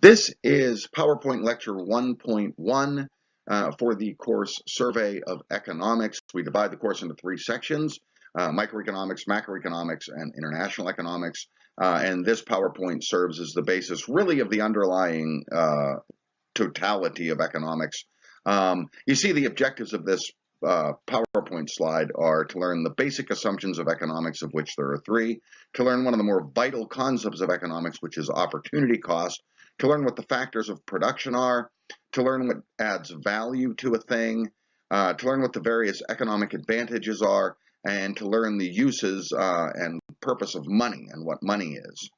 This is PowerPoint Lecture 1.1 for the course Survey of Economics. We divide the course into three sections, microeconomics, macroeconomics, and international economics. And this PowerPoint serves as the basis really of the underlying totality of economics. You see the objectives of this PowerPoint slide are to learn the basic assumptions of economics, of which there are three, to learn one of the more vital concepts of economics, which is opportunity cost, to learn what the factors of production are, to learn what adds value to a thing, to learn what the various economic advantages are, and to learn the uses and purpose of money and what money is.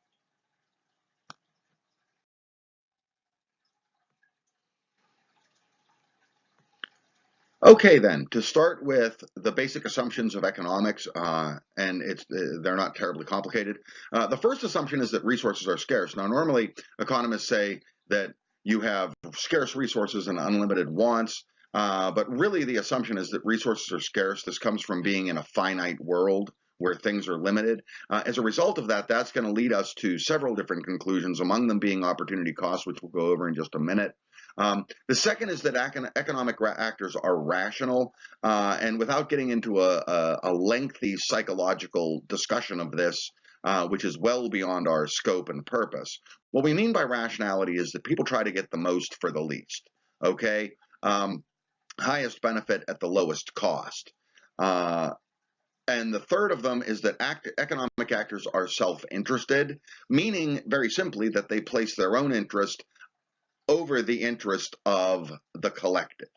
Okay, then, to start with the basic assumptions of economics, and they're not terribly complicated. The first assumption is that resources are scarce. Now, normally economists say that you have scarce resources and unlimited wants, but really the assumption is that resources are scarce. This comes from being in a finite world where things are limited. As a result of that, that's going to lead us to several different conclusions, among them being opportunity cost, which we'll go over in just a minute. The second is that economic actors are rational, and without getting into a lengthy psychological discussion of this, which is well beyond our scope and purpose, what we mean by rationality is that people try to get the most for the least, okay? Highest benefit at the lowest cost. And the third of them is that economic actors are self-interested, meaning very simply that they place their own interest over the interest of the collective.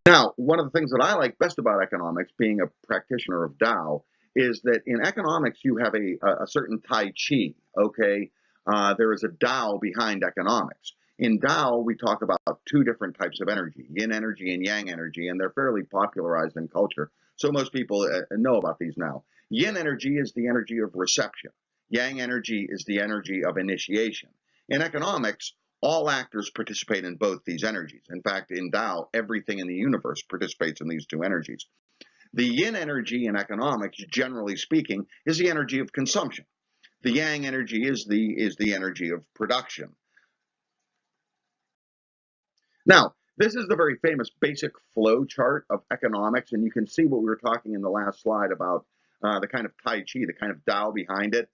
Now, one of the things that I like best about economics, being a practitioner of Tao, is that in economics you have a certain Tai Chi, okay? There is a Tao behind economics. In Tao, we talk about two different types of energy, yin energy and yang energy, and they're fairly popularized in culture, so most people know about these now. Yin energy is the energy of reception. Yang energy is the energy of initiation. In economics, all actors participate in both these energies. In fact, in Tao, everything in the universe participates in these two energies. The yin energy in economics, generally speaking, is the energy of consumption. The yang energy is the energy of production. Now, this is the very famous basic flow chart of economics, and you can see what we were talking in the last slide about the kind of Tai Chi, the kind of Tao behind it.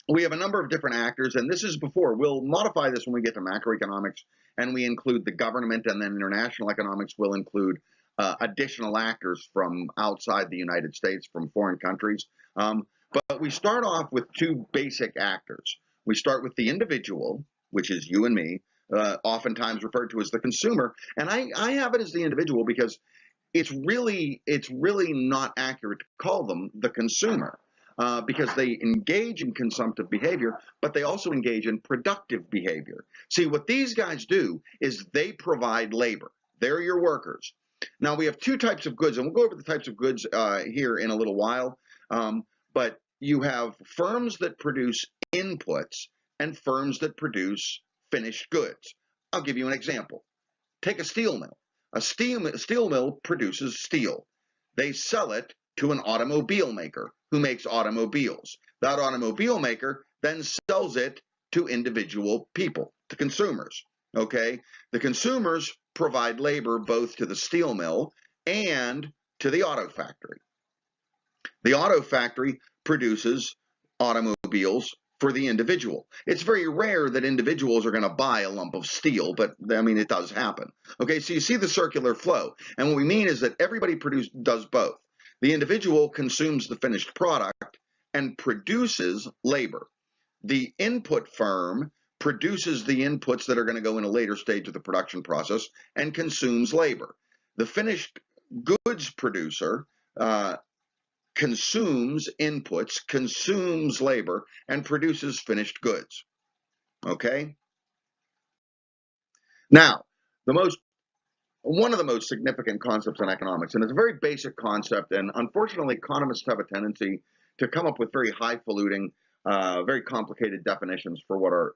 We have a number of different actors, and this is before. We'll modify this when we get to macroeconomics, and we include the government, and then international economics will include additional actors from outside the United States, from foreign countries. But we start off with two basic actors. We start with the individual, which is you and me, oftentimes referred to as the consumer, and I have it as the individual because it's really not accurate to call them the consumer. Because they engage in consumptive behavior, but they also engage in productive behavior. See, what these guys do is they provide labor. They're your workers. Now, we have two types of goods, and we'll go over the types of goods here in a little while, but you have firms that produce inputs and firms that produce finished goods. I'll give you an example. Take a steel mill. A steel mill produces steel. They sell it to an automobile maker who makes automobiles. That automobile maker then sells it to individual people, to consumers, okay? The consumers provide labor both to the steel mill and to the auto factory. The auto factory produces automobiles for the individual. It's very rare that individuals are going to buy a lump of steel, but I mean, it does happen. Okay, so you see the circular flow. And what we mean is that everybody does both. The individual consumes the finished product and produces labor. The input firm produces the inputs that are going to go in a later stage of the production process and consumes labor. The finished goods producer consumes inputs, consumes labor, and produces finished goods. Okay? Now, one of the most significant concepts in economics, and it's a very basic concept, and unfortunately economists have a tendency to come up with very highfalutin, very complicated definitions for what are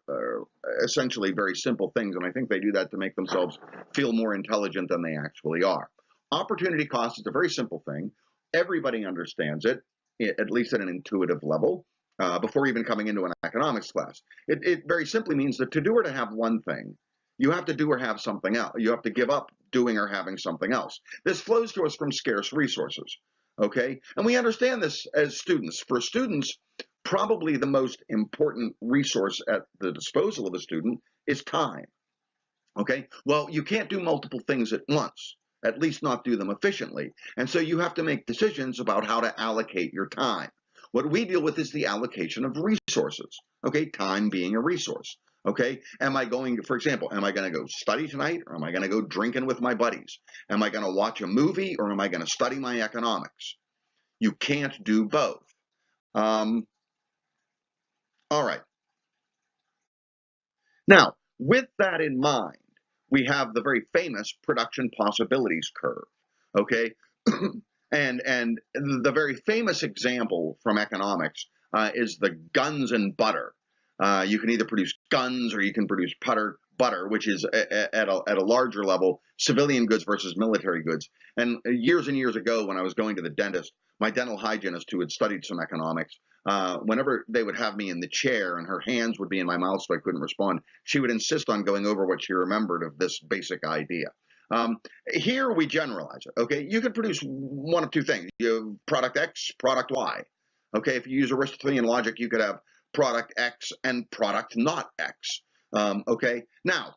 essentially very simple things, and I think they do that to make themselves feel more intelligent than they actually are. Opportunity cost is a very simple thing. Everybody understands it, at least at an intuitive level. before even coming into an economics class. It very simply means that to do or to have one thing, you have to do or have something else. You have to give up doing or having something else. This flows to us from scarce resources, okay? And we understand this as students. For students, probably the most important resource at the disposal of a student is time, okay? Well, you can't do multiple things at once, at least not do them efficiently. And so you have to make decisions about how to allocate your time. What we deal with is the allocation of resources, okay? Time being a resource, okay? Am I going, for example, am I going to go study tonight, or am I going to go drinking with my buddies? Am I going to watch a movie, or am I going to study my economics? You can't do both. All right. Now, with that in mind, we have the very famous production possibilities curve, okay? and the very famous example from economics is the guns and butter. You can either produce guns or you can produce butter, which is at a larger level, civilian goods versus military goods. And years ago, when I was going to the dentist, my dental hygienist, who had studied some economics, whenever they would have me in the chair and her hands would be in my mouth so I couldn't respond, she would insist on going over what she remembered of this basic idea. Here we generalize it, okay? You could produce one of two things. You have product X, product Y. Okay, if you use Aristotelian logic, you could have product X and product not X. Okay, now,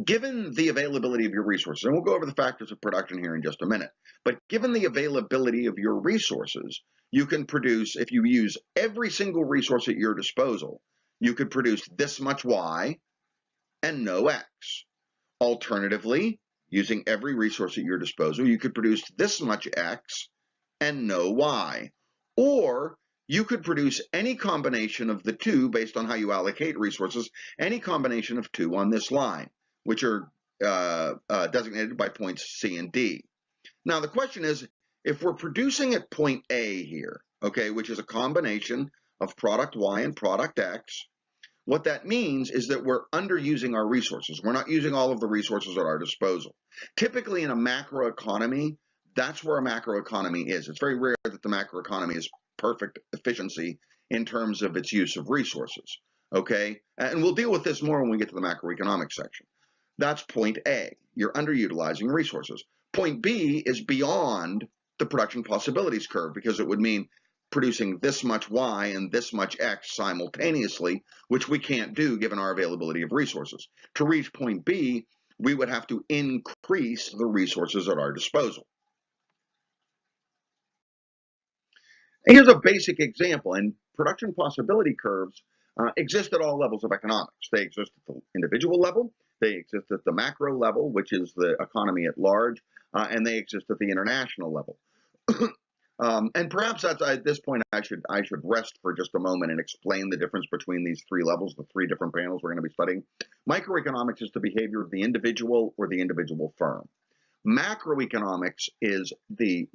given the availability of your resources, and we'll go over the factors of production here in just a minute, but given the availability of your resources, you can produce, if you use every single resource at your disposal, you could produce this much Y and no X. Alternatively, using every resource at your disposal, you could produce this much X and no Y. Or you could produce any combination of the two based on how you allocate resources, any combination of two on this line, which are designated by points C and D. Now, the question is, if we're producing at point A here, okay, which is a combination of product Y and product X, what that means is that we're underusing our resources. We're not using all of the resources at our disposal. Typically in a macroeconomy, that's where a macroeconomy is. It's very rare that the macroeconomy is perfect efficiency in terms of its use of resources, okay? And we'll deal with this more when we get to the macroeconomic section. That's point A. You're underutilizing resources. Point B is beyond the production possibilities curve because it would mean producing this much Y and this much X simultaneously, which we can't do given our availability of resources. To reach point B, we would have to increase the resources at our disposal. And here's a basic example, and production possibility curves exist at all levels of economics. They exist at the individual level, they exist at the macro level, which is the economy at large, and they exist at the international level. And perhaps that's, at this point I should rest for just a moment and explain the difference between these three levels, the three different panels we're going to be studying. Microeconomics is the behavior of the individual or the individual firm. Macroeconomics is the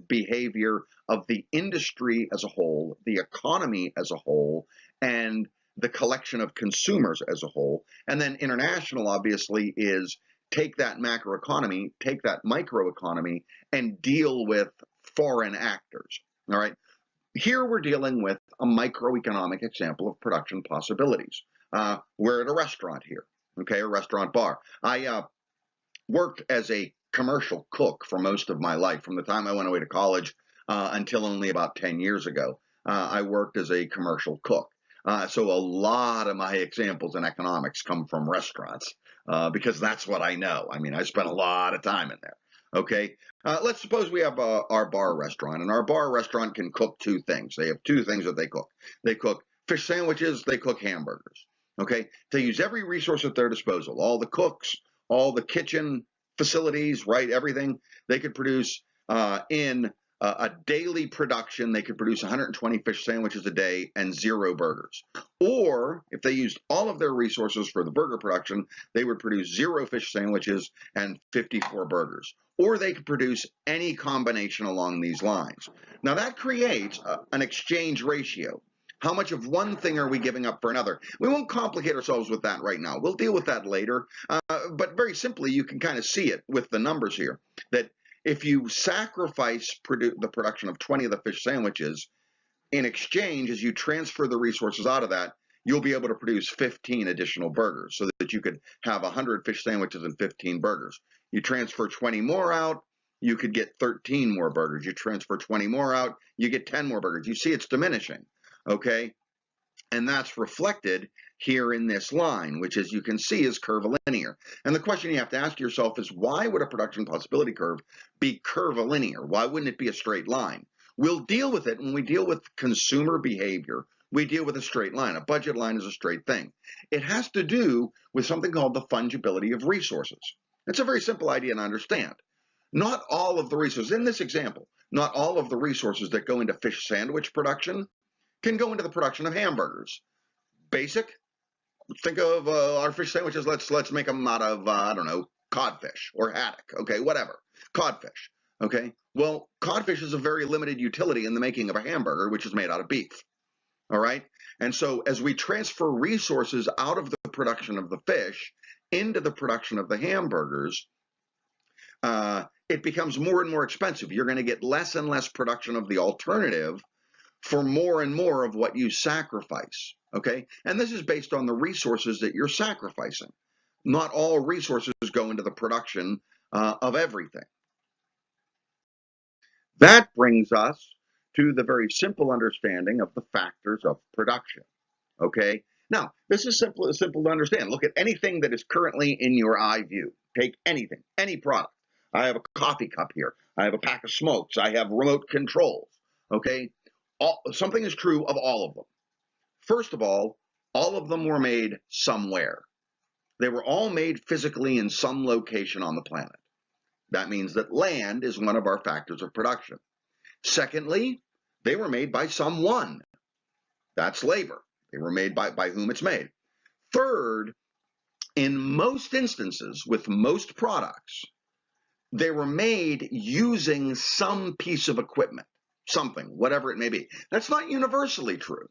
behavior of the industry as a whole, the economy as a whole, and the collection of consumers as a whole. And then international, obviously, is take that macroeconomy, take that microeconomy, and deal with foreign actors. All right. Here we're dealing with a microeconomic example of production possibilities. We're at a restaurant here, okay, a restaurant bar. I worked as a commercial cook for most of my life, from the time I went away to college until only about 10 years ago. I worked as a commercial cook. So a lot of my examples in economics come from restaurants because that's what I know. I mean, I spent a lot of time in there. Okay, let's suppose we have our bar restaurant, and our bar restaurant can cook two things. They have two things that they cook. They cook fish sandwiches, they cook hamburgers. Okay, they use every resource at their disposal, all the cooks, all the kitchen facilities, right, everything. They could produce in a daily production, they could produce 120 fish sandwiches a day and 0 burgers. Or if they used all of their resources for the burger production, they would produce 0 fish sandwiches and 54 burgers. Or they could produce any combination along these lines. Now that creates an exchange ratio. How much of one thing are we giving up for another? We won't complicate ourselves with that right now. We'll deal with that later. But very simply, you can kind of see it with the numbers here, that if you sacrifice the production of 20 of the fish sandwiches, in exchange, as you transfer the resources out of that, you'll be able to produce 15 additional burgers so that you could have 100 fish sandwiches and 15 burgers. You transfer 20 more out, you could get 13 more burgers. You transfer 20 more out, you get 10 more burgers. You see it's diminishing, okay? And that's reflected here in this line, which, as you can see, is curvilinear. And the question you have to ask yourself is, why would a production possibility curve be curvilinear? Why wouldn't it be a straight line? We'll deal with it when we deal with consumer behavior. We deal with a straight line. A budget line is a straight thing. It has to do with something called the fungibility of resources. It's a very simple idea to understand. Not all of the resources, in this example, not all of the resources that go into fish sandwich production can go into the production of hamburgers. Basic, think of our fish sandwiches, let's make them out of, I don't know, codfish or haddock, okay, whatever, codfish, okay? Well, codfish is a very limited utility in the making of a hamburger, which is made out of beef, all right? And so as we transfer resources out of the production of the fish into the production of the hamburgers, it becomes more and more expensive. You're going to get less and less production of the alternative for more and more of what you sacrifice, okay? And this is based on the resources that you're sacrificing. Not all resources go into the production of everything. That brings us to the very simple understanding of the factors of production, okay? Now, this is simple to understand. Look at anything that is currently in your eye view. Take anything, any product. I have a coffee cup here. I have a pack of smokes. I have remote controls, okay? Something is true of all of them. First of all of them were made somewhere. They were all made physically in some location on the planet. That means that land is one of our factors of production. Secondly, they were made by someone. That's labor. They were made by whom it's made. Third, in most instances, with most products, they were made using some piece of equipment, something, whatever it may be. That's not universally true,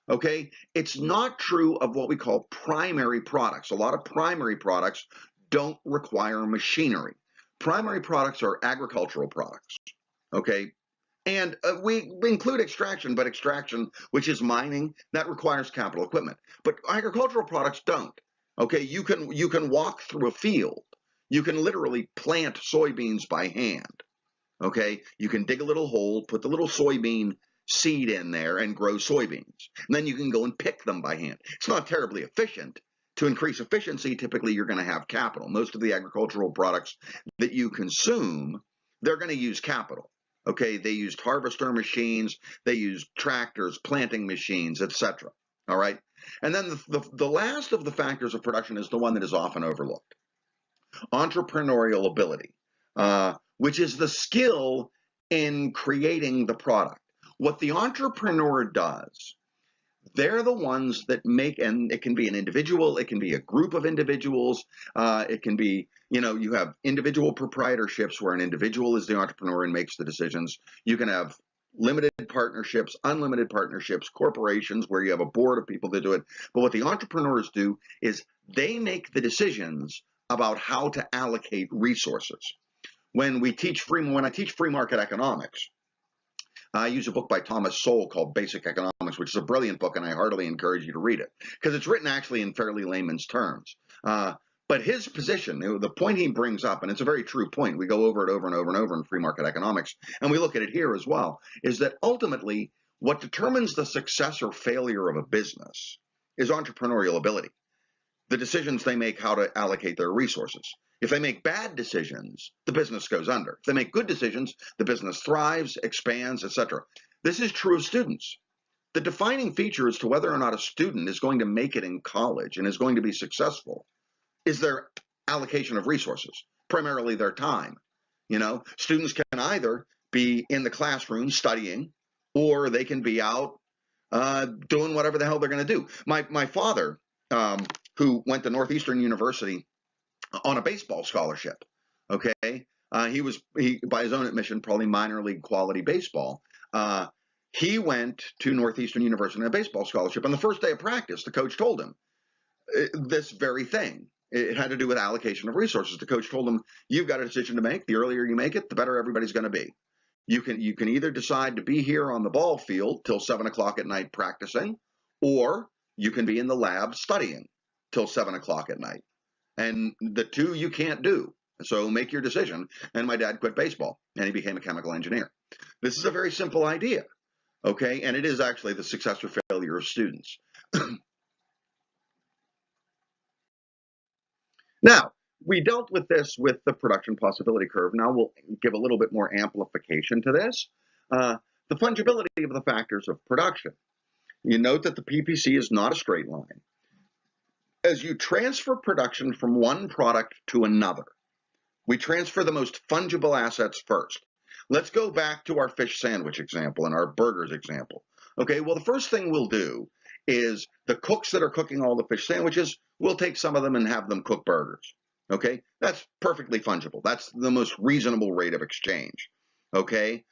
okay? It's not true of what we call primary products. A lot of primary products don't require machinery. Primary products are agricultural products, okay? And we include extraction, but extraction, which is mining, that requires capital equipment. But agricultural products don't, okay? You can walk through a field. You can literally plant soybeans by hand, okay? You can dig a little hole, put the little soybean seed in there and grow soybeans. And then you can go and pick them by hand. It's not terribly efficient. To increase efficiency, typically you're going to have capital. Most of the agricultural products that you consume, they're going to use capital, okay? They used harvester machines, they used tractors, planting machines, etc., all right? And then the last of the factors of production is the one that is often overlooked. Entrepreneurial ability, which is the skill in creating the product. What the entrepreneur does, they're the ones that make, and it can be an individual, it can be a group of individuals, it can be, you have individual proprietorships where an individual is the entrepreneur and makes the decisions. You can have limited partnerships, unlimited partnerships, corporations where you have a board of people that do it. But what the entrepreneurs do is they make the decisions about how to allocate resources. When I teach free market economics, I use a book by Thomas Sowell called Basic Economics, which is a brilliant book, and I heartily encourage you to read it because it's written actually in fairly layman's terms. But his position, the point he brings up, and it's a very true point, we go over it over and over and over in free market economics, and we look at it here as well, is that ultimately what determines the success or failure of a business is entrepreneurial ability. The decisions they make how to allocate their resources. If they make bad decisions, the business goes under. If they make good decisions, the business thrives, expands, etc. This is true of students. The defining feature as to whether or not a student is going to make it in college and is going to be successful is their allocation of resources, primarily their time. Students can either be in the classroom studying, or they can be out doing whatever the hell they're going to do. My father, who went to Northeastern University on a baseball scholarship, okay? He by his own admission, probably minor league quality baseball. He went to Northeastern University on a baseball scholarship. On the first day of practice, the coach told him this very thing. It had to do with allocation of resources. The coach told him, you've got a decision to make. The earlier you make it, the better everybody's going to be. You can either decide to be here on the ball field till 7 o'clock at night practicing, or you can be in the lab studying till 7 o'clock at night. And the two you can't do. So make your decision. And my dad quit baseball and he became a chemical engineer. This is a very simple idea, okay? And it is actually the success or failure of students. Now, we dealt with this with the production possibility curve. Now we'll give a little bit more amplification to this. The fungibility of the factors of production. You note that the PPC is not a straight line. As you transfer production from one product to another, we transfer the most fungible assets first. Let's go back to our fish sandwich example and our burgers example. Okay, well, the first thing we'll do is the cooks that are cooking all the fish sandwiches, we'll take some of them and have them cook burgers. Okay, that's perfectly fungible. That's the most reasonable rate of exchange. Okay,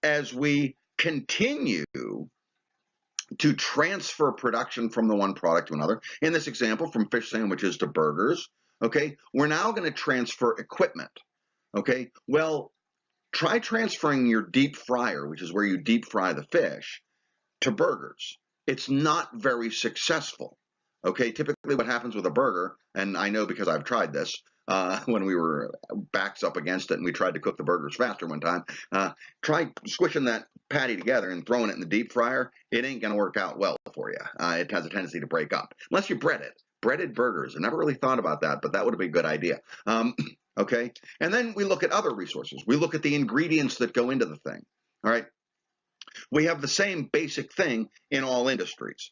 as we continue to transfer production from the one product to another, in this example, from fish sandwiches to burgers, okay, we're now going to transfer equipment. Okay, well, try transferring your deep fryer, which is where you deep fry the fish, to burgers. It's not very successful. Okay, typically what happens with a burger, and I know because I've tried this, when we were backs up against it and we tried to cook the burgers faster one time, try squishing that patty together and throwing it in the deep fryer. It ain't going to work out well for you. It has a tendency to break up, unless you bread it. Breaded burgers. I never really thought about that, but that would have been a good idea. Okay, and then we look at other resources. We look at the ingredients that go into the thing. All right, we have the same basic thing in all industries.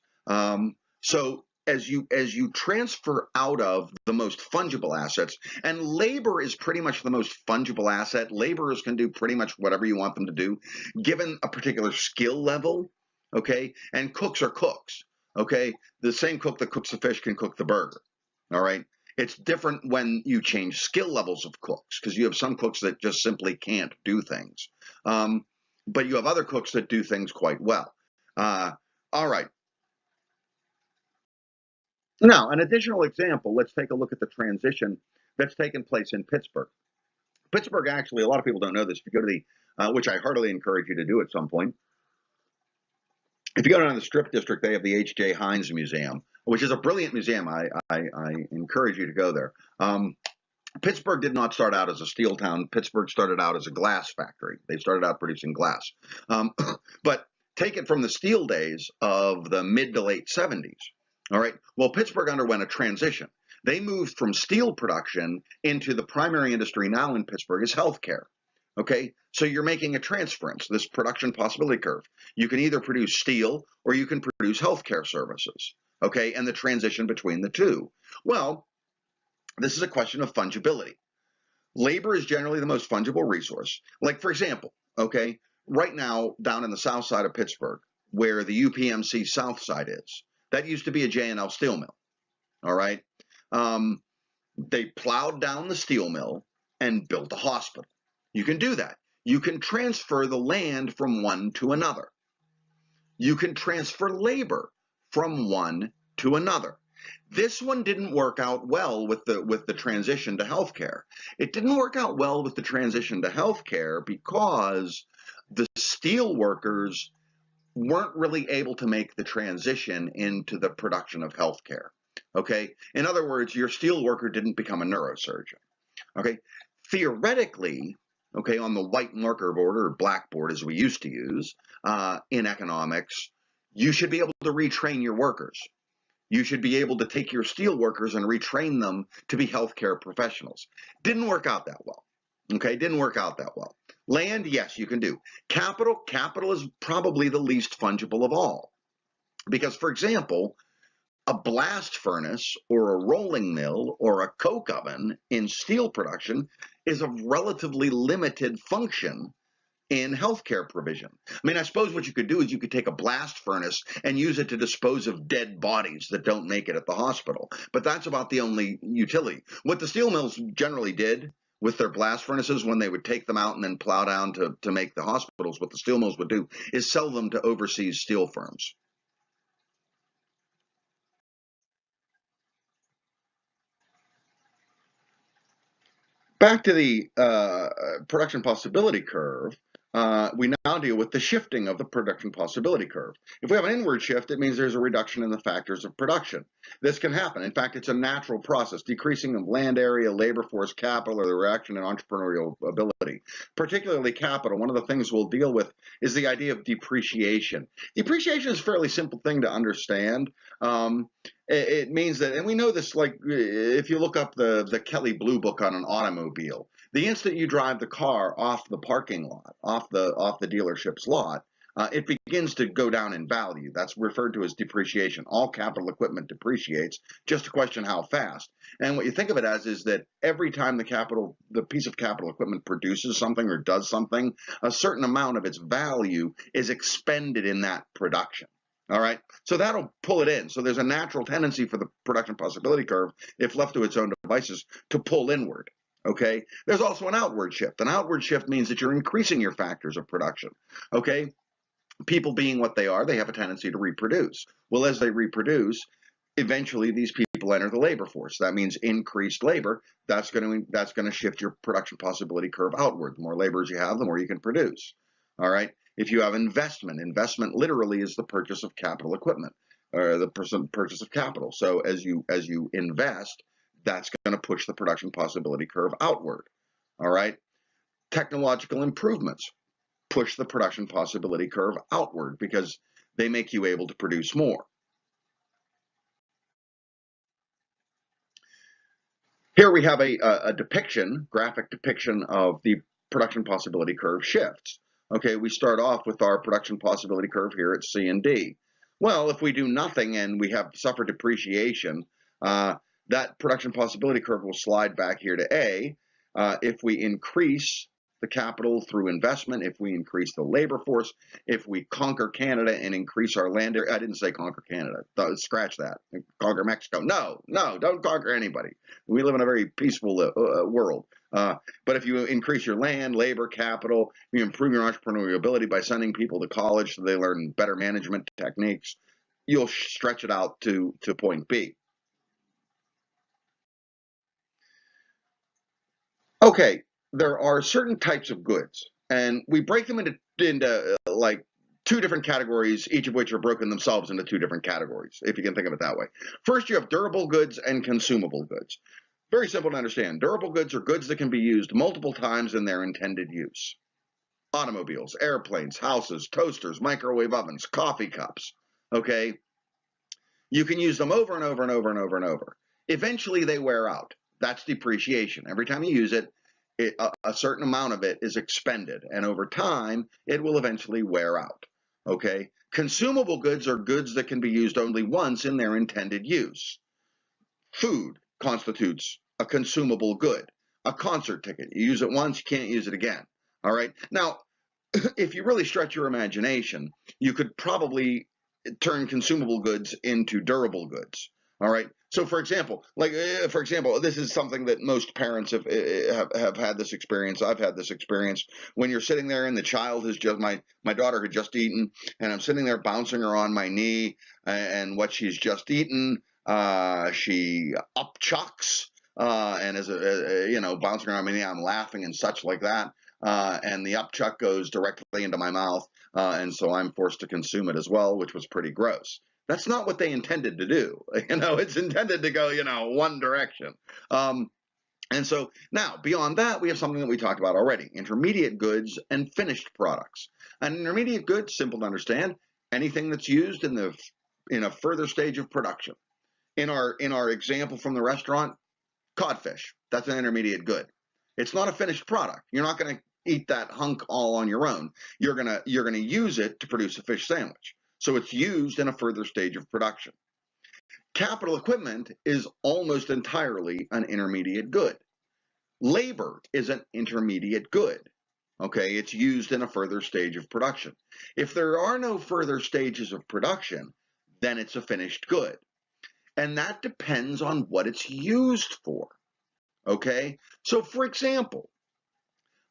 So as you transfer out of the most fungible assets, and labor is pretty much the most fungible asset. Laborers can do pretty much whatever you want them to do, given a particular skill level. Okay, and cooks are cooks. Okay, the same cook that cooks the fish can cook the burger. All right. It's different when you change skill levels of cooks, because you have some cooks that just simply can't do things. But you have other cooks that do things quite well. All right. Now, an additional example, let's take a look at the transition that's taken place in Pittsburgh. Pittsburgh, actually, a lot of people don't know this. If you go to the, which I heartily encourage you to do at some point, if you go down to the Strip District, they have the H.J. Heinz Museum, which is a brilliant museum. I encourage you to go there. Pittsburgh did not start out as a steel town. Pittsburgh started out as a glass factory. They started out producing glass. But take it from the steel days of the mid to late 70s. All right. Well, Pittsburgh underwent a transition. They moved from steel production into the primary industry now in Pittsburgh is healthcare. Okay. So you're making a transference, this production possibility curve. You can either produce steel or you can produce healthcare services. Okay. And the transition between the two. Well, this is a question of fungibility. Labor is generally the most fungible resource. Like, for example, okay, right now down in the south side of Pittsburgh, where the UPMC south side is, that used to be a J&L steel mill. All right. They plowed down the steel mill and built a hospital. You can do that. You can transfer the land from one to another. You can transfer labor from one to another. This one didn't work out well with the transition to healthcare. It didn't work out well with the transition to healthcare because the steel workers weren't really able to make the transition into the production of healthcare. Okay, in other words, your steel worker didn't become a neurosurgeon. Okay, theoretically, okay, on the white marker board or blackboard as we used to use in economics, you should be able to retrain your workers. You should be able to take your steel workers and retrain them to be healthcare professionals. Didn't work out that well. Okay, didn't work out that well. Land, yes, you can do. Capital is probably the least fungible of all. Because, for example, a blast furnace or a rolling mill or a coke oven in steel production is of relatively limited function in healthcare provision. I mean, I suppose what you could do is you could take a blast furnace and use it to dispose of dead bodies that don't make it at the hospital. But that's about the only utility. What the steel mills generally did with their blast furnaces when they would take them out and then plow down to make the hospitals, what the steel mills would do is sell them to overseas steel firms. Back to the production possibility curve. we now deal with the shifting of the production possibility curve. If we have an inward shift, it means there's a reduction in the factors of production. This can happen. In fact, it's a natural process, decreasing of land area, labor force, capital, or the reaction in entrepreneurial ability. Particularly capital, one of the things we'll deal with is the idea of depreciation. Depreciation is a fairly simple thing to understand. It means that, and we know this, like if you look up the Kelly Blue Book on an automobile, the instant you drive the car off the parking lot, off the dealership's lot, it begins to go down in value. That's referred to as depreciation. All capital equipment depreciates, just a question how fast. And what you think of it as is that every time the piece of capital equipment produces something or does something, a certain amount of its value is expended in that production. All right, so that'll pull it in. So there's a natural tendency for the production possibility curve, if left to its own devices, to pull inward. Okay, there's also an outward shift. An outward shift means that you're increasing your factors of production. Okay, people being what they are, they have a tendency to reproduce. Well, as they reproduce, eventually these people enter the labor force. That means increased labor. That's going to shift your production possibility curve outward. The more laborers you have, the more you can produce. All right. If you have investment literally is the purchase of capital equipment, or the purchase of capital. So as you invest, that's going to push the production possibility curve outward. All right. Technological improvements push the production possibility curve outward because they make you able to produce more. Here we have a graphic depiction of the production possibility curve shifts. Okay, we start off with our production possibility curve here at C and D. Well, if we do nothing and we have suffered depreciation, that production possibility curve will slide back here to A. If we increase the capital through investment, if we increase the labor force, if we conquer Canada and increase our land area. I didn't say conquer Canada. Scratch that. Conquer Mexico. No, don't conquer anybody. We live in a very peaceful world. But if you increase your land, labor, capital, you improve your entrepreneurial ability by sending people to college so they learn better management techniques, you'll stretch it out to point B. Okay, there are certain types of goods, and we break them into like two different categories, each of which are broken themselves into two different categories, if you can think of it that way. First, you have durable goods and consumable goods. Very simple to understand. Durable goods are goods that can be used multiple times in their intended use. Automobiles, airplanes, houses, toasters, microwave ovens, coffee cups. Okay, you can use them over and over and over and over and over. Eventually, they wear out. That's depreciation. Every time you use it, a certain amount of it is expended, and over time, it will eventually wear out. Okay? Consumable goods are goods that can be used only once in their intended use. Food constitutes a consumable good. A concert ticket, you use it once, you can't use it again. All right? Now, if you really stretch your imagination, you could probably turn consumable goods into durable goods. All right. So, for example, this is something that most parents have had this experience. I've had this experience when you're sitting there and the child has just my daughter had just eaten, and I'm sitting there bouncing her on my knee, and what she's just eaten, she upchucks, and as bouncing around my knee, I'm laughing and such like that. And the upchuck goes directly into my mouth, and so I'm forced to consume it as well, which was pretty gross. That's not what they intended to do. It's intended to go, one direction. And so now, beyond that, we have something that we talked about already, intermediate goods and finished products. An intermediate good, simple to understand, anything that's used in a further stage of production. In our example from the restaurant, codfish, that's an intermediate good. It's not a finished product. You're not going to eat that hunk all on your own. You're gonna use it to produce a fish sandwich. So it's used in a further stage of production. Capital equipment is almost entirely an intermediate good. Labor is an intermediate good. Okay, it's used in a further stage of production. If there are no further stages of production, then it's a finished good. And that depends on what it's used for. Okay, so for example,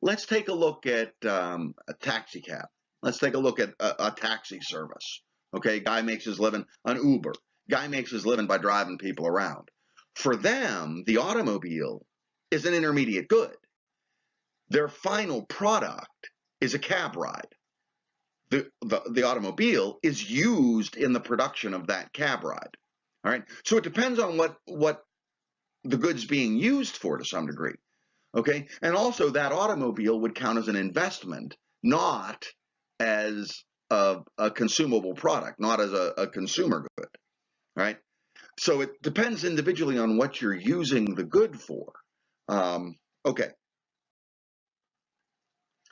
let's take a look at a taxi cab. Let's take a look at a taxi service. Okay, guy makes his living, an Uber. Guy makes his living by driving people around. For them, the automobile is an intermediate good. Their final product is a cab ride. The automobile is used in the production of that cab ride. All right. So it depends on what the good's being used for to some degree. Okay. And also that automobile would count as an investment, not as a consumable product, not as a consumer good. Right. So it depends individually on what you're using the good for. Okay.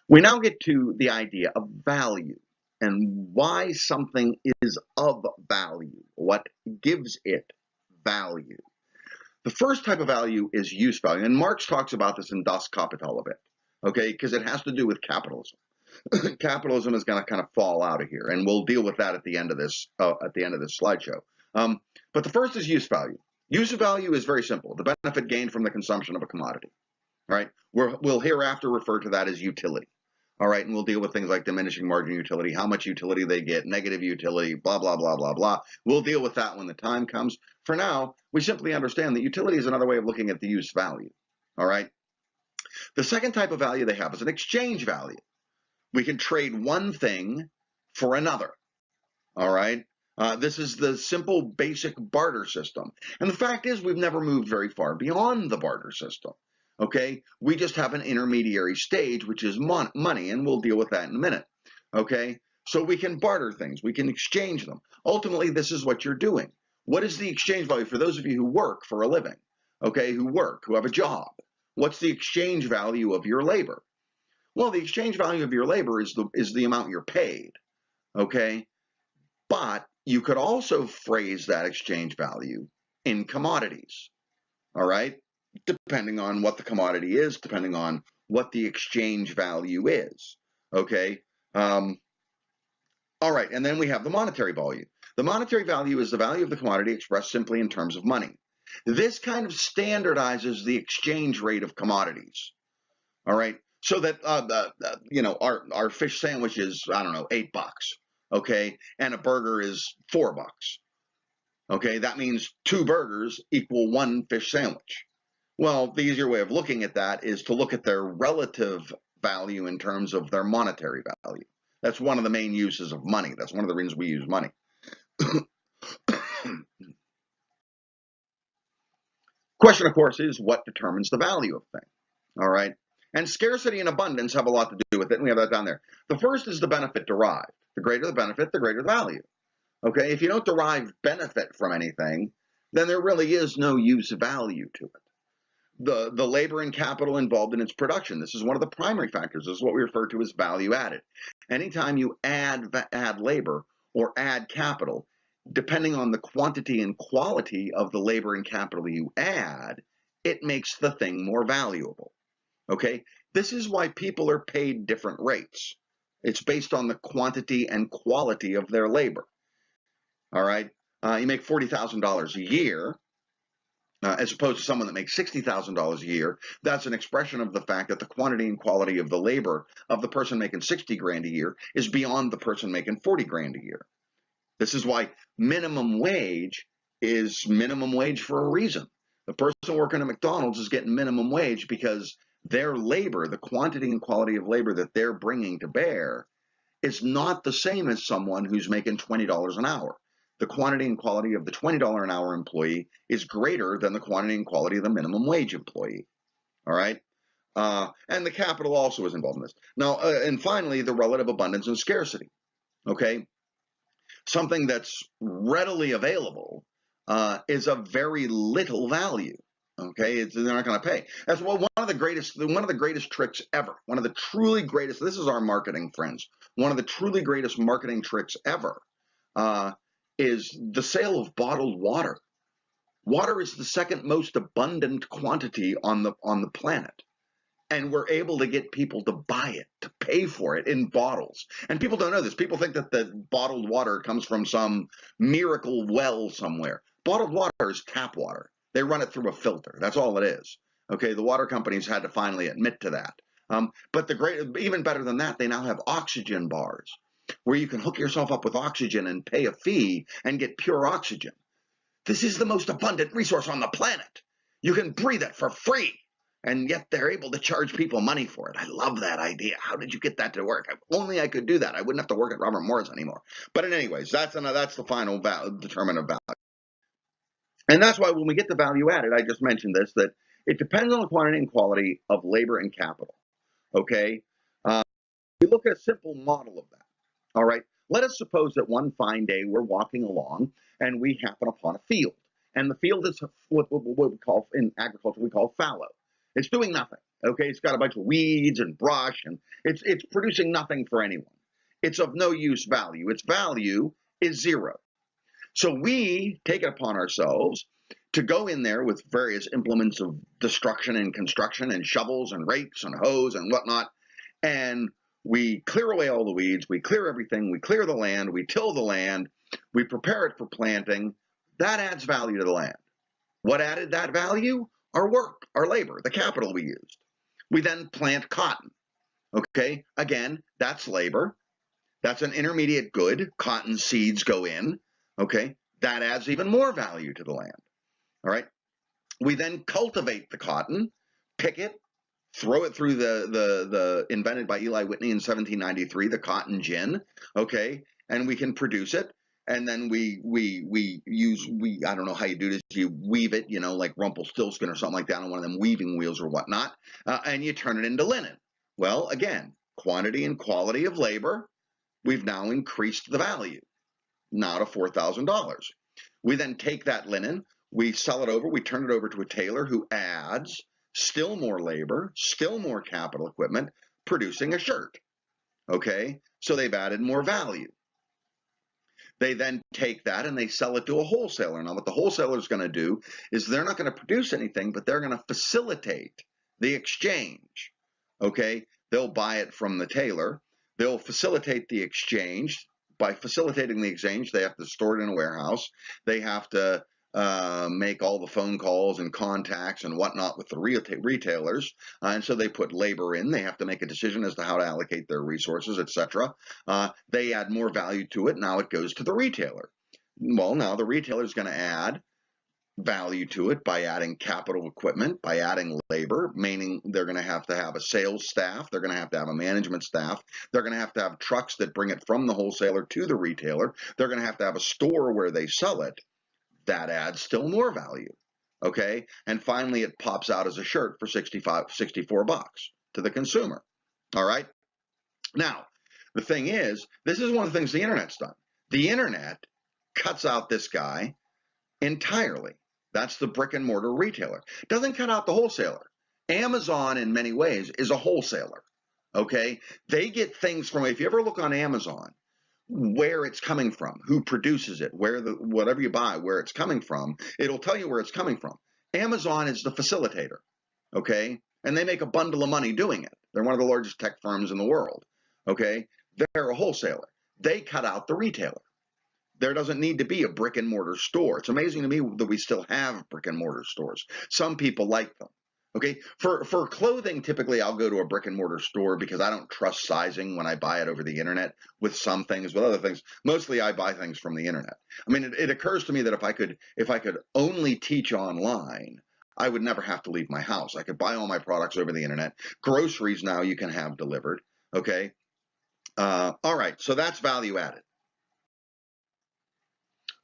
We now get to the idea of value and why something is of value, what gives it value. The first type of value is use value, and Marx talks about this in Das Kapital a bit, okay, because it has to do with capitalism. Capitalism is going to kind of fall out of here, and we'll deal with that at the end of this slideshow. But the first is use value. Use value is very simple: the benefit gained from the consumption of a commodity. Right? We'll hereafter refer to that as utility. All right, and we'll deal with things like diminishing margin utility, how much utility they get, negative utility, blah, blah, blah, blah, blah. We'll deal with that when the time comes. For now, we simply understand that utility is another way of looking at the use value. All right. The second type of value they have is an exchange value. We can trade one thing for another. All right. This is the simple basic barter system. And the fact is we've never moved very far beyond the barter system. Okay, we just have an intermediary stage, which is money, and we'll deal with that in a minute. Okay, so we can barter things, we can exchange them. Ultimately, this is what you're doing. What is the exchange value for those of you who work for a living? Okay, who have a job? What's the exchange value of your labor? Well, the exchange value of your labor is the amount you're paid. Okay, but you could also phrase that exchange value in commodities. All right. Depending on what the commodity is, depending on what the exchange value is. Okay. All right. And then we have the monetary value. The monetary value is the value of the commodity expressed simply in terms of money. This kind of standardizes the exchange rate of commodities. All right. So that, our fish sandwich is, I don't know, $8. Okay. And a burger is $4. Okay. That means 2 burgers equal 1 fish sandwich. Well, the easier way of looking at that is to look at their relative value in terms of their monetary value. That's one of the main uses of money. That's one of the reasons we use money. Question, of course, is what determines the value of a thing? All right. And scarcity and abundance have a lot to do with it, and we have that down there. The first is the benefit derived. The greater the benefit, the greater the value. Okay. If you don't derive benefit from anything, then there really is no use value to it. The labor and capital involved in its production. This is one of the primary factors. This is what we refer to as value added. Anytime you add labor or add capital, depending on the quantity and quality of the labor and capital you add, it makes the thing more valuable. Okay? This is why people are paid different rates. It's based on the quantity and quality of their labor. All right? You make $40,000 a year. As opposed to someone that makes $60,000 a year, that's an expression of the fact that the quantity and quality of the labor of the person making 60 grand a year is beyond the person making 40 grand a year. This is why minimum wage is minimum wage for a reason. The person working at McDonald's is getting minimum wage because their labor, the quantity and quality of labor that they're bringing to bear, is not the same as someone who's making $20 an hour. The quantity and quality of the $20 an hour employee is greater than the quantity and quality of the minimum wage employee. All right. And the capital also is involved in this. Now, and finally, the relative abundance and scarcity. Okay. Something that's readily available is of very little value. Okay, they're not going to pay. That's one of the greatest tricks ever. One of the truly greatest. This is our marketing friends. One of the truly greatest marketing tricks ever is the sale of bottled water. Water is the second most abundant quantity on the planet, and we're able to get people to buy it, to pay for it in bottles. And people don't know this. People think that the bottled water comes from some miracle well somewhere. Bottled water is tap water. They run it through a filter. That's all it is. Okay, the water companies had to finally admit to that. But even better than that, they now have oxygen bars where you can hook yourself up with oxygen and pay a fee and get pure oxygen. This is the most abundant resource on the planet. You can breathe it for free. and yet they're able to charge people money for it. I love that idea. How did you get that to work? If only I could do that. I wouldn't have to work at Robert Morris anymore. But anyways, that's the final determinant of value. And that's why when we get the value added, I just mentioned this, that it depends on the quantity and quality of labor and capital. Okay? We look at a simple model of that. All right? Let us suppose that one fine day we're walking along and we happen upon a field. And the field is what we call, in agriculture, we call fallow. It's doing nothing. Okay? It's got a bunch of weeds and brush, and it's producing nothing for anyone. It's of no use value. Its value is zero. So we take it upon ourselves to go in there with various implements of destruction and construction and shovels and rakes and hoes and whatnot, and we clear away all the weeds, we clear everything, we clear the land, we till the land, we prepare it for planting. That adds value to the land. What added that value? Our work, our labor, the capital we used. We then plant cotton. Okay, again, that's labor. That's an intermediate good. Cotton seeds go in. Okay, that adds even more value to the land. All right, we then cultivate the cotton, pick it, throw it through the invented by Eli Whitney in 1793, the cotton gin. Okay, and we can produce it, and then we I don't know how you do this. You weave it, you know, like Rumpelstiltskin or something like that on one of them weaving wheels or whatnot, and you turn it into linen. Well, again, quantity and quality of labor. We've now increased the value, now to $4,000. We then take that linen, we sell it over, we turn it over to a tailor who adds still more labor, still more capital equipment, producing a shirt. Okay, so they've added more value. They then take that and they sell it to a wholesaler. Now, what the wholesaler is going to do is they're not going to produce anything, but they're going to facilitate the exchange. Okay, they'll buy it from the tailor. They'll facilitate the exchange. By facilitating the exchange, they have to store it in a warehouse. They have to make all the phone calls and contacts and whatnot with the retailers. And so they put labor in. They have to make a decision as to how to allocate their resources, etc. They add more value to it. Now it goes to the retailer. Well, now the retailer is going to add value to it by adding capital equipment, by adding labor, meaning they're going to have a sales staff, they're going to have a management staff, they're going to have trucks that bring it from the wholesaler to the retailer, they're going to have a store where they sell it. That adds still more value. Okay, and finally it pops out as a shirt for 64 bucks to the consumer. All right, now the thing is, this is one of the things the internet's done. The internet cuts out this guy entirely. That's the brick and mortar retailer. Doesn't cut out the wholesaler. Amazon, in many ways, is a wholesaler. Okay? They get things from, if you ever look on Amazon, where it's coming from, who produces it, whatever you buy, where it's coming from, it'll tell you where it's coming from. Amazon is the facilitator. Okay? And they make a bundle of money doing it. They're one of the largest tech firms in the world. Okay? They're a wholesaler. They cut out the retailer. There doesn't need to be a brick and mortar store. It's amazing to me that we still have brick and mortar stores. Some people like them. Okay, for clothing, typically I'll go to a brick and mortar store because I don't trust sizing when I buy it over the internet. With some things, with other things, mostly I buy things from the internet. I mean, it occurs to me that if I could only teach online, I would never have to leave my house. I could buy all my products over the internet. Groceries now you can have delivered. Okay, all right, so that's value added.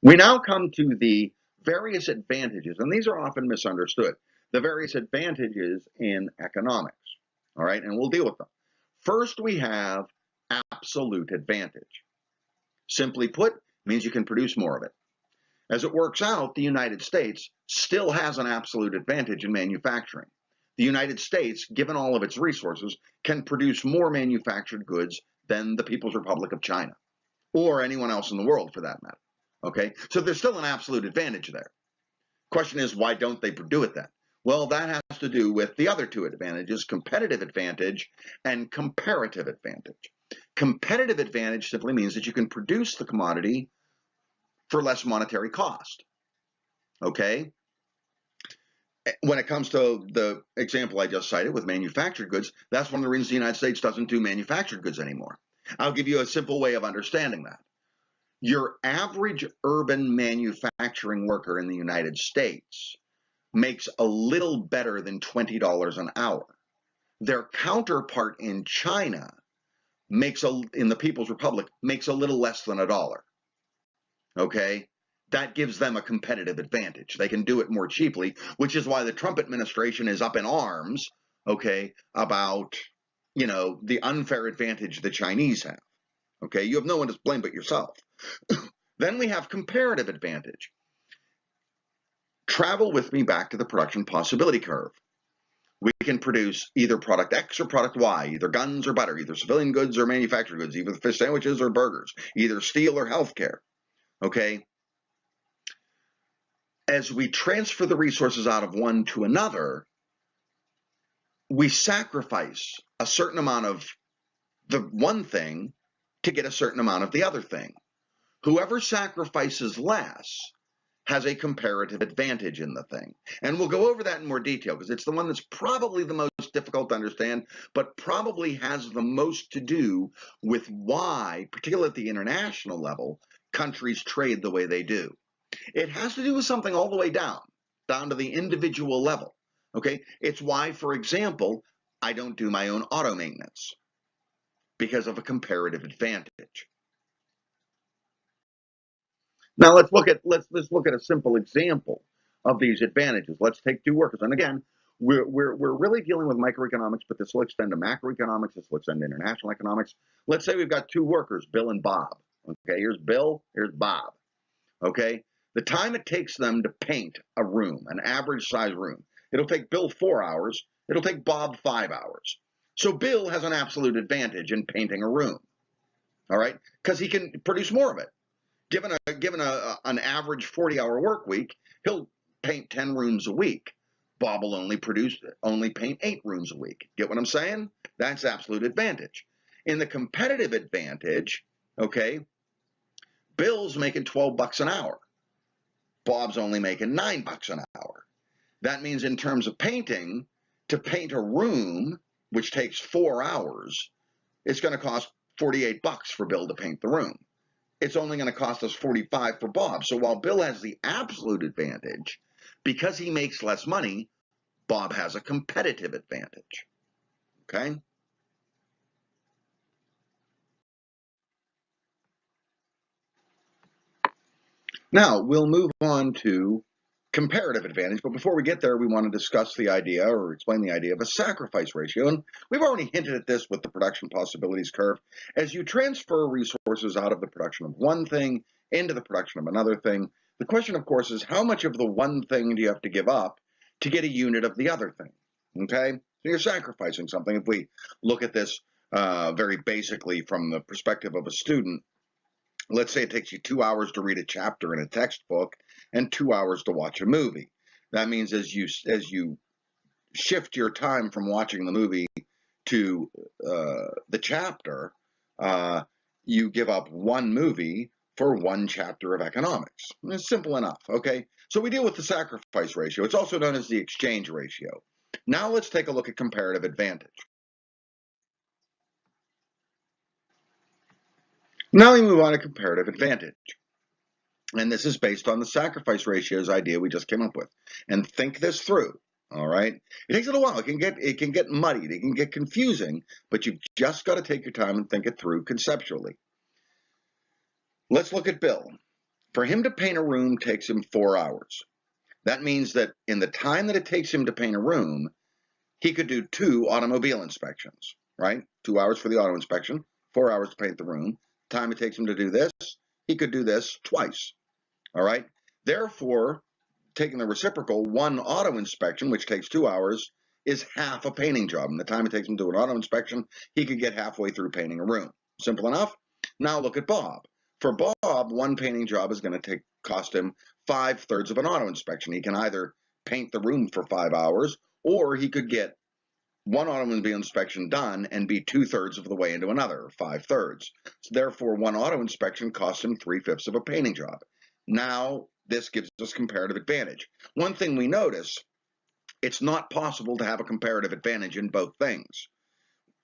We now come to the various advantages, and these are often misunderstood, the various advantages in economics, all right, and we'll deal with them. First, we have absolute advantage. Simply put, means you can produce more of it. As it works out, the United States still has an absolute advantage in manufacturing. The United States, given all of its resources, can produce more manufactured goods than the People's Republic of China, or anyone else in the world for that matter. Okay, so there's still an absolute advantage there. Question is, why don't they do it then? Well, that has to do with the other two advantages, competitive advantage and comparative advantage. Competitive advantage simply means that you can produce the commodity for less monetary cost. Okay? When it comes to the example I just cited with manufactured goods, that's one of the reasons the United States doesn't do manufactured goods anymore. I'll give you a simple way of understanding that. Your average urban manufacturing worker in the United States makes a little better than $20 an hour. Their counterpart in China in the People's Republic makes a little less than $1. Okay? That gives them a competitive advantage. They can do it more cheaply, which is why the Trump administration is up in arms, okay, about, the unfair advantage the Chinese have. Okay? You have no one to blame but yourself. Then we have comparative advantage. Travel with me back to the production possibility curve. We can produce either product X or product Y, either guns or butter, either civilian goods or manufactured goods, either fish sandwiches or burgers, either steel or healthcare. Okay? As we transfer the resources out of one to another, we sacrifice a certain amount of the one thing to get a certain amount of the other thing. Whoever sacrifices less has a comparative advantage in the thing. And we'll go over that in more detail because it's the one that's probably the most difficult to understand, but probably has the most to do with why, particularly at the international level, countries trade the way they do. It has to do with something all the way down to the individual level. Okay, it's why, for example, I don't do my own auto maintenance because of a comparative advantage. Now let's look at a simple example of these advantages. Let's take two workers, and again, we're really dealing with microeconomics, but this will extend to macroeconomics. This will extend to international economics. Let's say we've got two workers, Bill and Bob. Okay, here's Bill, here's Bob. Okay, the time it takes them to paint a room, an average size room, it'll take Bill 4 hours. It'll take Bob 5 hours. So Bill has an absolute advantage in painting a room. All right, because he can produce more of it. Given an average 40-hour work week, he'll paint 10 rooms a week. Bob will only paint 8 rooms a week. Get what I'm saying? That's absolute advantage. In the competitive advantage, okay, Bill's making $12 an hour. Bob's only making $9 an hour. That means in terms of painting, to paint a room, which takes 4 hours, it's going to cost $48 for Bill to paint the room. It's only going to cost us 45 for Bob. So while Bill has the absolute advantage, because he makes less money, Bob has a competitive advantage. Okay? Now, we'll move on to comparative advantage, but before we get there, we want to discuss the idea or explain the idea of a sacrifice ratio. And we've already hinted at this with the production possibilities curve. As you transfer resources out of the production of one thing into the production of another thing, the question, of course, is how much of the one thing do you have to give up to get a unit of the other thing? Okay? So you're sacrificing something. If we look at this very basically from the perspective of a student, let's say it takes you 2 hours to read a chapter in a textbook and 2 hours to watch a movie. That means as you shift your time from watching the movie to the chapter, you give up one movie for one chapter of economics. It's simple enough, okay? So we deal with the sacrifice ratio. It's also known as the exchange ratio. Now let's take a look at comparative advantage. Now we move on to comparative advantage. And this is based on the sacrifice ratios idea we just came up with. And think this through, all right? It takes a little while. It can get muddied. It can get confusing, but you've just got to take your time and think it through conceptually. Let's look at Bill. For him to paint a room takes him 4 hours. That means that in the time that it takes him to paint a room, he could do 2 automobile inspections, right? 2 hours for the auto inspection, 4 hours to paint the room. The time it takes him to do this, he could do this twice. All right. Therefore, taking the reciprocal, one auto inspection, which takes 2 hours, is half a painting job. And the time it takes him to do an auto inspection, he could get halfway through painting a room. Simple enough. Now look at Bob. For Bob, one painting job is going to cost him 5/3 of an auto inspection. He can either paint the room for 5 hours, or he could get one automobile inspection done and be 2/3 of the way into another, 5/3. So therefore, one auto inspection costs him 3/5 of a painting job. Now, this gives us comparative advantage. One thing we notice, it's not possible to have a comparative advantage in both things.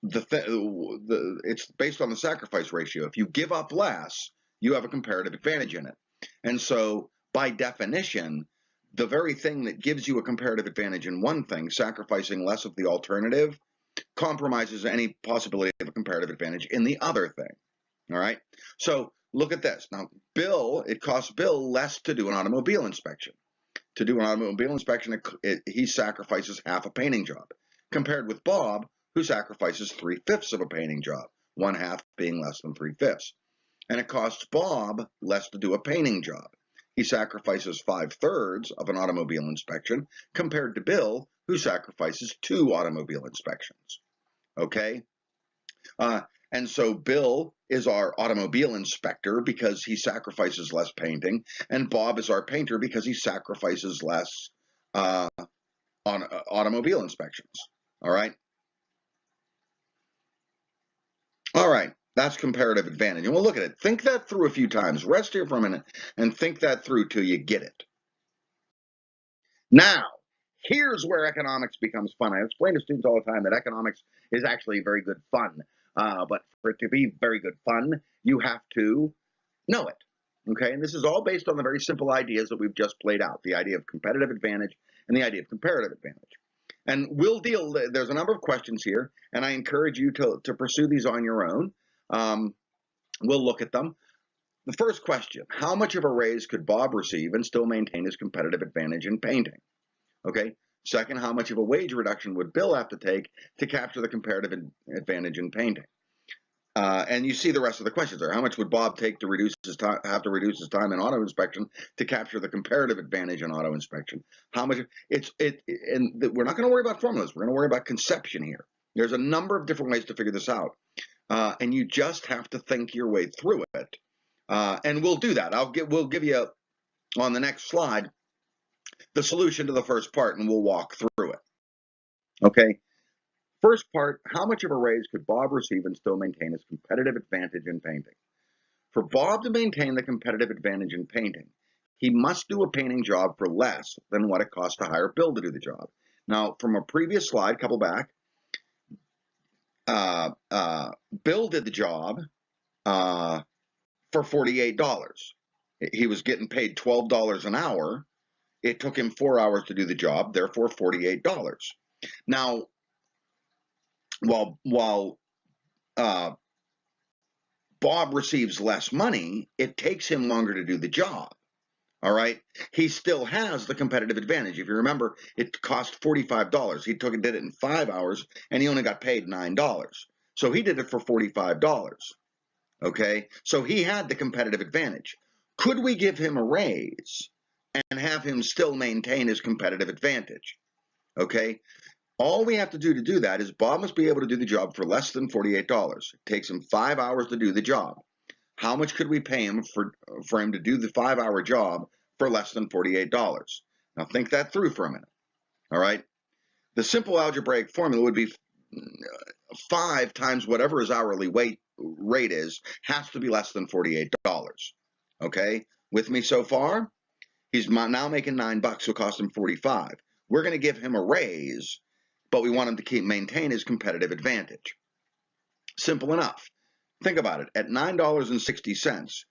It's based on the sacrifice ratio. If you give up less, you have a comparative advantage in it. And so, by definition, the very thing that gives you a comparative advantage in one thing, sacrificing less of the alternative, compromises any possibility of a comparative advantage in the other thing. All right. So look at this. Now, it costs Bill less to do an automobile inspection. To do an automobile inspection, he sacrifices half a painting job, compared with Bob, who sacrifices 3/5 of a painting job, one half being less than 3/5. And it costs Bob less to do a painting job. He sacrifices 5/3 of an automobile inspection, compared to Bill, who sacrifices 2 automobile inspections. Okay? And so Bill is our automobile inspector because he sacrifices less painting, and Bob is our painter because he sacrifices less on automobile inspections. All right. All right. That's comparative advantage. And we'll look at it. Think that through a few times. Rest here for a minute and think that through till you get it. Now, here's where economics becomes fun. I explain to students all the time that economics is actually very good fun. But for it to be very good fun, you have to know it. Okay, and this is all based on the very simple ideas that we've just played out, the idea of competitive advantage and the idea of comparative advantage. And there's a number of questions here, and I encourage you to pursue these on your own. We'll look at them. The first question, how much of a raise could Bob receive and still maintain his competitive advantage in painting? Okay. Second, how much of a wage reduction would Bill have to take to capture the comparative advantage in painting? And you see the rest of the questions there. How much would Bob take to reduce his time in auto inspection to capture the comparative advantage in auto inspection? How much? We're not going to worry about formulas. We're going to worry about conception here. There's a number of different ways to figure this out, and you just have to think your way through it. And we'll do that. We'll give you on the next slide the solution to the first part, and we'll walk through it. Okay. First part, how much of a raise could Bob receive and still maintain his competitive advantage in painting? For Bob to maintain the competitive advantage in painting, he must do a painting job for less than what it costs to hire Bill to do the job. Now, from a previous slide, couple back, Bill did the job for $48. He was getting paid $12 an hour. It took him 4 hours to do the job, therefore $48. Now, while Bob receives less money, it takes him longer to do the job. All right. He still has the competitive advantage. If you remember, it cost $45. He did it in 5 hours, and he only got paid $9. So he did it for $45. Okay. So he had the competitive advantage. Could we give him a raise and have him still maintain his competitive advantage? Okay. All we have to do that is Bob must be able to do the job for less than $48. It takes him 5 hours to do the job. How much could we pay him for him to do the 5-hour job for less than $48? Now think that through for a minute. All right. The simple algebraic formula would be 5 times whatever his hourly rate is has to be less than $48. Okay. With me so far? He's now making $9, so it cost him $45. We're going to give him a raise, but we want him to maintain his competitive advantage. Simple enough. Think about it. At $9.60,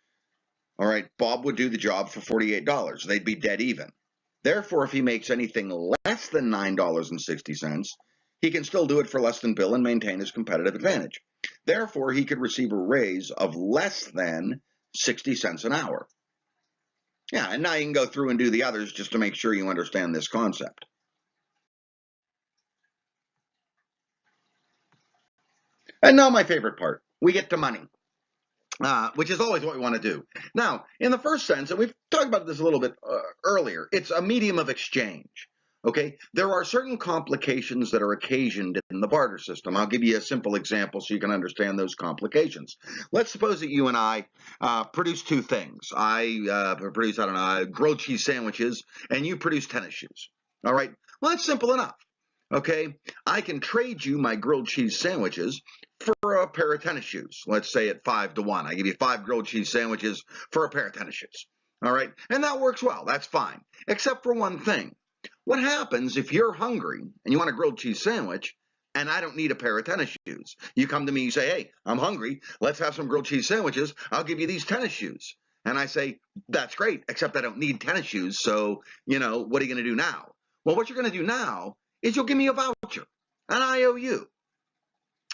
all right, Bob would do the job for $48. They'd be dead even. Therefore, if he makes anything less than $9.60, he can still do it for less than Bill and maintain his competitive advantage. Therefore, he could receive a raise of less than 60 cents an hour. Yeah, and now you can go through and do the others just to make sure you understand this concept. And now my favorite part, we get to money, which is always what we want to do. Now, in the first sense, and we've talked about this a little bit earlier, it's a medium of exchange. Okay, there are certain complications that are occasioned in the barter system. I'll give you a simple example so you can understand those complications. Let's suppose that you and I produce two things. I produce, I don't know, grilled cheese sandwiches, and you produce tennis shoes. All right, well, that's simple enough. Okay, I can trade you my grilled cheese sandwiches for a pair of tennis shoes. Let's say at 5 to 1. I give you 5 grilled cheese sandwiches for a pair of tennis shoes. All right, and that works well. That's fine, except for one thing. What happens if you're hungry and you want a grilled cheese sandwich and I don't need a pair of tennis shoes? You come to me, you say, hey, I'm hungry. Let's have some grilled cheese sandwiches. I'll give you these tennis shoes. And I say, that's great, except I don't need tennis shoes. So, what are you going to do now? Well, what you're going to do now is you'll give me a voucher, an IOU.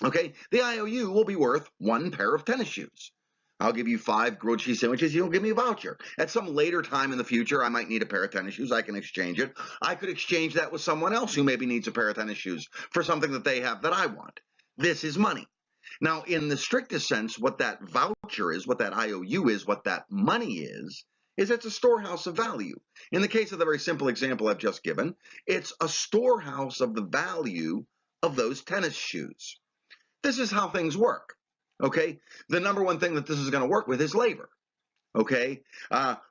Okay, the IOU will be worth 1 pair of tennis shoes. I'll give you 5 grilled cheese sandwiches. You'll give me a voucher. At some later time in the future, I might need a pair of tennis shoes. I can exchange it. I could exchange that with someone else who maybe needs a pair of tennis shoes for something that they have that I want. This is money. Now, in the strictest sense, what that voucher is, what that IOU is, what that money is it's a storehouse of value. In the case of the very simple example I've just given, it's a storehouse of the value of those tennis shoes. This is how things work, okay? The number one thing that this is going to work with is labor, okay?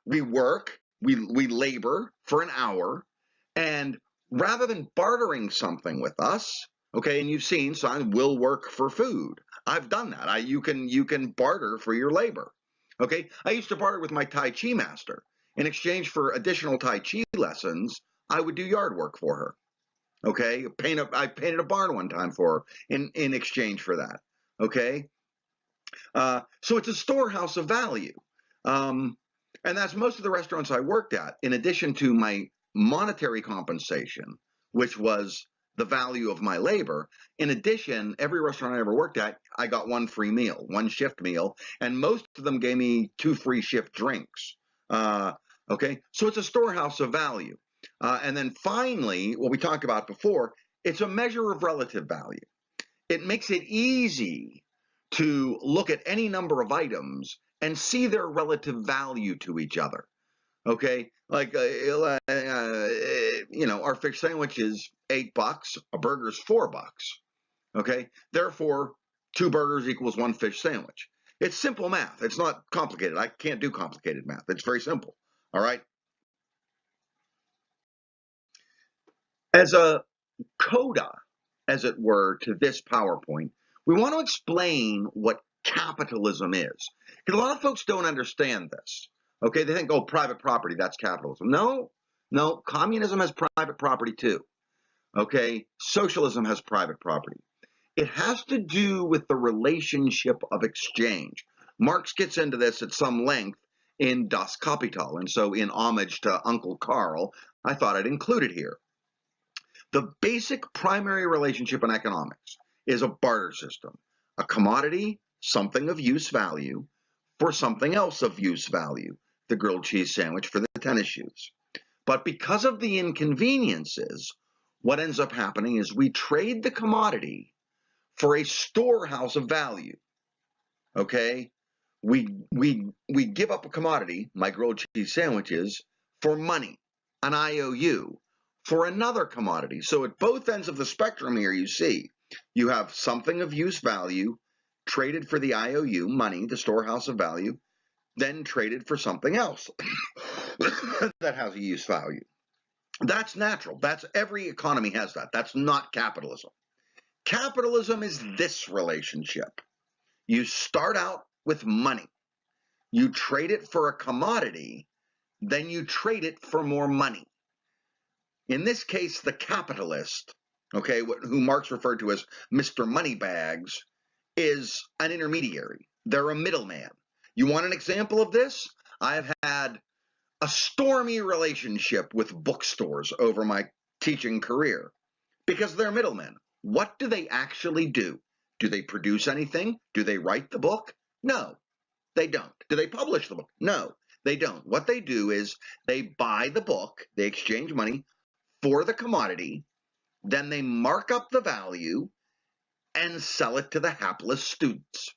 We work, we labor for an hour, and rather than bartering something with us, okay, and you've seen, so I will work for food. I've done that. You can barter for your labor, okay? I used to barter with my Tai Chi master. In exchange for additional Tai Chi lessons, I would do yard work for her. Okay, I painted a barn one time for her in exchange for that. Okay, so it's a storehouse of value, and that's most of the restaurants I worked at. In addition to my monetary compensation, which was the value of my labor, in addition, every restaurant I ever worked at, I got 1 free meal, 1 shift meal, and most of them gave me 2 free shift drinks. Okay, so it's a storehouse of value. And then finally, what we talked about before, it's a measure of relative value. It makes it easy to look at any number of items and see their relative value to each other. Okay, like our fish sandwich is $8, a burger's $4. Okay, therefore 2 burgers equals 1 fish sandwich. It's simple math. It's not complicated. I can't do complicated math. It's very simple. All right. As a coda, as it were, to this PowerPoint, we want to explain what capitalism is. Because a lot of folks don't understand this. Okay, they think, oh, private property, that's capitalism. No, communism has private property too. Okay, socialism has private property. It has to do with the relationship of exchange. Marx gets into this at some length in Das Kapital, and so in homage to Uncle Carl, I thought I'd include it here. The basic primary relationship in economics is a barter system. A commodity, something of use value, for something else of use value, the grilled cheese sandwich for the tennis shoes. But because of the inconveniences, what ends up happening is we trade the commodity for a storehouse of value. Okay? We give up a commodity, my grilled cheese sandwiches, for money, an IOU, for another commodity. So at both ends of the spectrum here, you see, you have something of use value traded for the IOU, money, the storehouse of value, then traded for something else that has a use value. That's natural. That's every economy has that. That's not capitalism. Capitalism is this relationship. You start out with money. You trade it for a commodity, then you trade it for more money. In this case, the capitalist, okay, who Marx referred to as Mr. Moneybags, is an intermediary. They're a middleman. You want an example of this? I've had a stormy relationship with bookstores over my teaching career because they're middlemen. What do they actually do? Do they produce anything? Do they write the book? No, they don't. Do they publish the book? No, they don't. What they do is they buy the book, they exchange money for the commodity, then they mark up the value and sell it to the hapless students.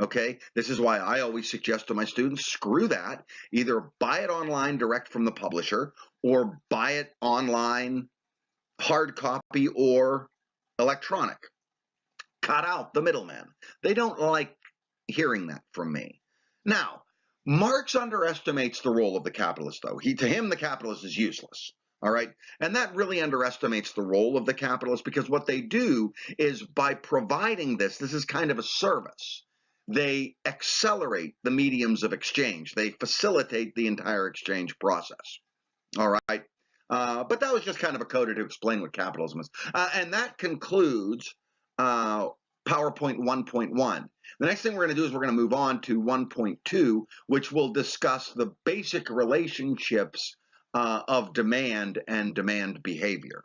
Okay, this is why I always suggest to my students, screw that. Either buy it online direct from the publisher or buy it online, hard copy or electronic. Cut out the middleman. They don't like hearing that from me. Now, Marx underestimates the role of the capitalist, though. To him, the capitalist is useless. All right. And that really underestimates the role of the capitalist because what they do is by providing this is kind of a service. They accelerate the mediums of exchange. They facilitate the entire exchange process. All right. But that was just kind of a coda to explain what capitalism is. And that concludes PowerPoint 1.1. The next thing we're going to do is we're going to move on to 1.2, which will discuss the basic relationships of demand and demand behavior.